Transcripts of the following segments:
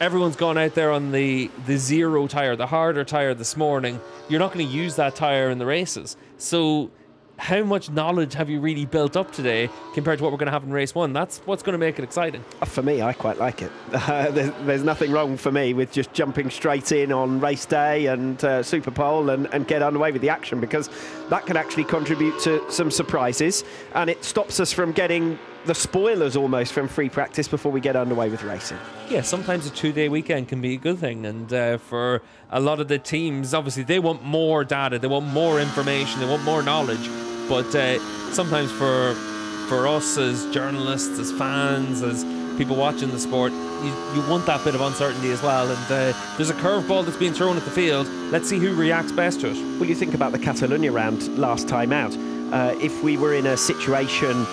everyone's gone out there on the zero tyre, the harder tyre this morning. You're not going to use that tyre in the races. So how much knowledge have you really built up today compared to what we're going to have in race one? That's what's going to make it exciting. For me, I quite like it. There's nothing wrong for me with just jumping straight in on race day and Super Pole and get underway with the action, because that can actually contribute to some surprises, and it stops us from getting the spoilers almost from free practice before we get underway with racing. Yeah, sometimes a 2-day weekend can be a good thing, and for a lot of the teams, obviously they want more data, they want more information, they want more knowledge, but sometimes for us as journalists, as fans, as people watching the sport, you want that bit of uncertainty as well, and there's a curveball that's being thrown at the field. Let's see who reacts best to it. Well, you think about the Catalonia round last time out. If we were in a situation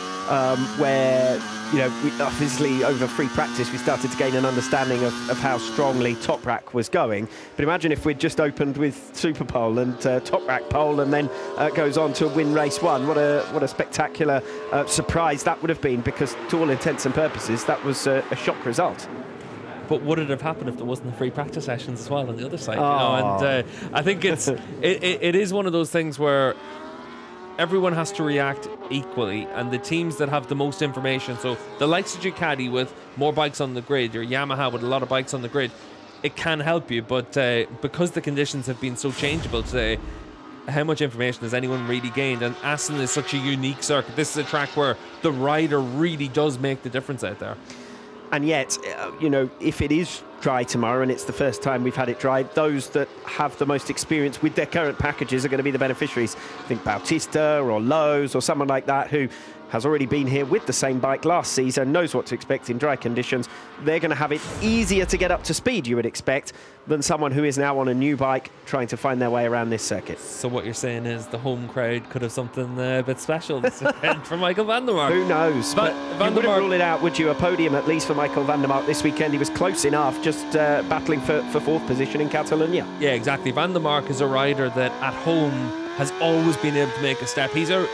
where, we obviously over free practice we started to gain an understanding of how strongly Toprak was going, but imagine if we'd just opened with Super Pole and Toprak pole and then goes on to win race one. What a spectacular surprise that would have been, because to all intents and purposes that was a shock result. But would it have happened if there wasn't the free practice sessions as well on the other side? Oh. And I think it is one of those things where everyone has to react equally, and the teams that have the most information, so the likes of Ducati with more bikes on the grid, or Yamaha with a lot of bikes on the grid, it can help you, but because the conditions have been so changeable today, how much information has anyone really gained? And Assen is such a unique circuit. This is a track where the rider really does make the difference out there. And yet, if it is dry tomorrow, and it's the first time we've had it dry, those that have the most experience with their current packages are going to be the beneficiaries. Think Bautista or Lowe's or someone like that, who has already been here with the same bike last season, knows what to expect in dry conditions. They're going to have it easier to get up to speed, you would expect, than someone who is now on a new bike trying to find their way around this circuit. So what you're saying is the home crowd could have something a bit special this weekend for Michael van der Mark. Who knows? But you wouldn't rule it out, would you? A podium at least for Michael van der Mark this weekend. He was close enough, just battling for fourth position in Catalonia. Yeah, exactly. Van der Mark is a rider that at home has always been able to make a step. He's a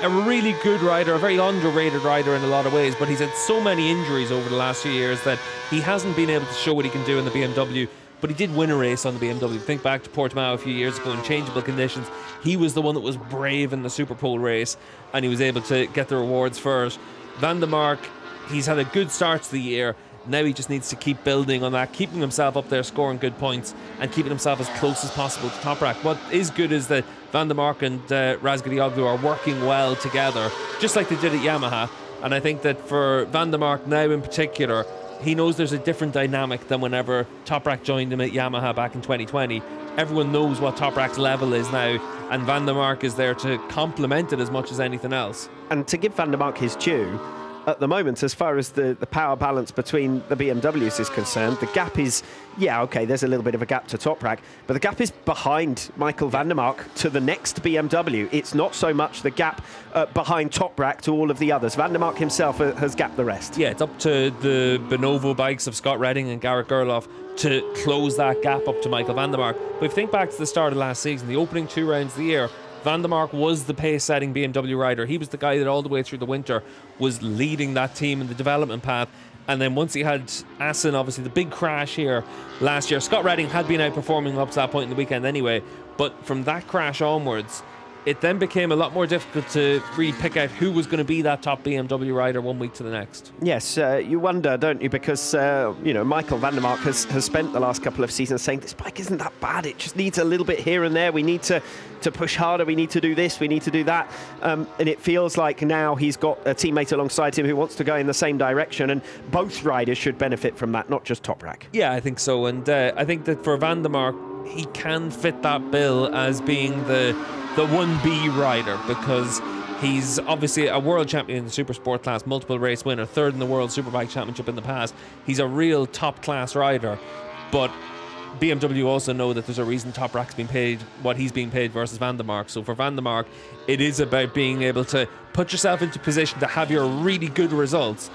really good rider, a very underrated rider in a lot of ways, but he's had so many injuries over the last few years that he hasn't been able to show what he can do in the BMW. But he did win a race on the BMW. Think back to Portimao a few years ago in changeable conditions. He was the one that was brave in the Super Pole race, and he was able to get the rewards for it. Van der Mark, he's had a good start to the year. Now he just needs to keep building on that, keeping himself up there, scoring good points, and keeping himself as close as possible to Toprak. What is good is that Van der Mark and Razgatlioglu are working well together, just like they did at Yamaha. And I think that for Van der Mark now in particular, he knows there's a different dynamic than whenever Toprak joined him at Yamaha back in 2020. Everyone knows what Toprak's level is now, and Van der Mark is there to complement it as much as anything else. And to give Van der Mark his due, at the moment, as far as the power balance between the BMWs is concerned, the gap is, there's a little bit of a gap to Toprak, but the gap is behind Michael van der Mark to the next BMW. It's not so much the gap behind Toprak to all of the others. Van der Mark himself has gapped the rest. Yeah, it's up to the Bonovo bikes of Scott Redding and Garrett Gerloff to close that gap up to Michael van der Mark. But if you think back to the start of last season, the opening 2 rounds of the year, Van der Mark was the pace-setting BMW rider. He was the guy that all the way through the winter was leading that team in the development path. And then once he had Assen, obviously the big crash here last year, Scott Redding had been outperforming up to that point in the weekend anyway. But from that crash onwards, it then became a lot more difficult to really pick out who was going to be that top BMW rider one week to the next. Yes, you wonder, don't you? Because, Michael van der Mark has spent the last couple of seasons saying this bike isn't that bad. It just needs a little bit here and there. We need to push harder. We need to do this. We need to do that. And it feels like now he's got a teammate alongside him who wants to go in the same direction. And both riders should benefit from that, not just Toprak. Yeah, I think so. And I think that for van der Mark, he can fit that bill as being the 1B rider, because he's obviously a world champion in the super sport class, multiple race winner, 3rd in the World Superbike Championship in the past. He's a real top class rider, but BMW also know that there's a reason Toprak's been paid what he's being paid versus van der Mark. So for van der Mark, it is about being able to put yourself into position to have your really good results,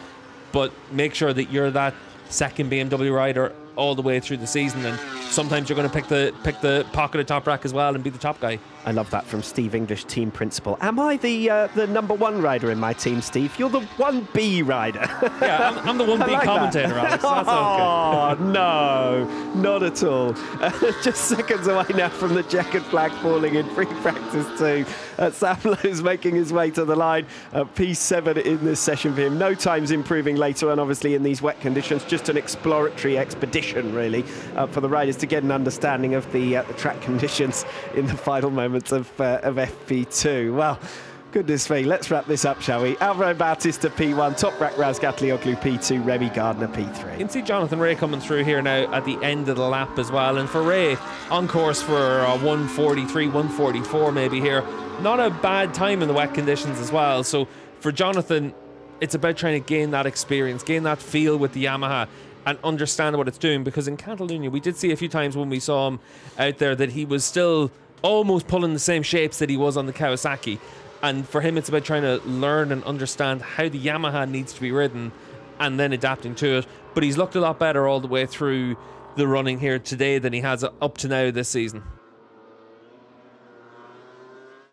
but make sure that you're that second BMW rider all the way through the season, and sometimes you're going to pick the pocket of Toprak as well and be the top guy. I love that from Steve English, team principal. Am I the #1 rider in my team, Steve? You're the 1B rider. Yeah, I'm the 1B like commentator, Alex. That's oh, no, not at all. Just seconds away now from the checkered flag falling in free practice 2. Sam Lowe's making his way to the line. P7 in this session for him. No times improving later on, obviously, in these wet conditions. Just an exploratory expedition, really, for the riders to get an understanding of the track conditions in the final moments of FP2. Well, goodness me, let's wrap this up, shall we? Alvaro Bautista P1, Toprak Razgatlioglu P2, Remy Gardner P3. You can see Jonathan Rea coming through here now at the end of the lap as well, and for Rea on course for 143, 144 maybe here. Not a bad time in the wet conditions as well. So for Jonathan, it's about trying to gain that experience, gain that feel with the Yamaha, and understand what it's doing, because in Catalunya we did see a few times when we saw him out there that he was still almost pulling the same shapes that he was on the Kawasaki. And for him, it's about trying to learn and understand how the Yamaha needs to be ridden and then adapting to it. But he's looked a lot better all the way through the running here today than he has up to now this season.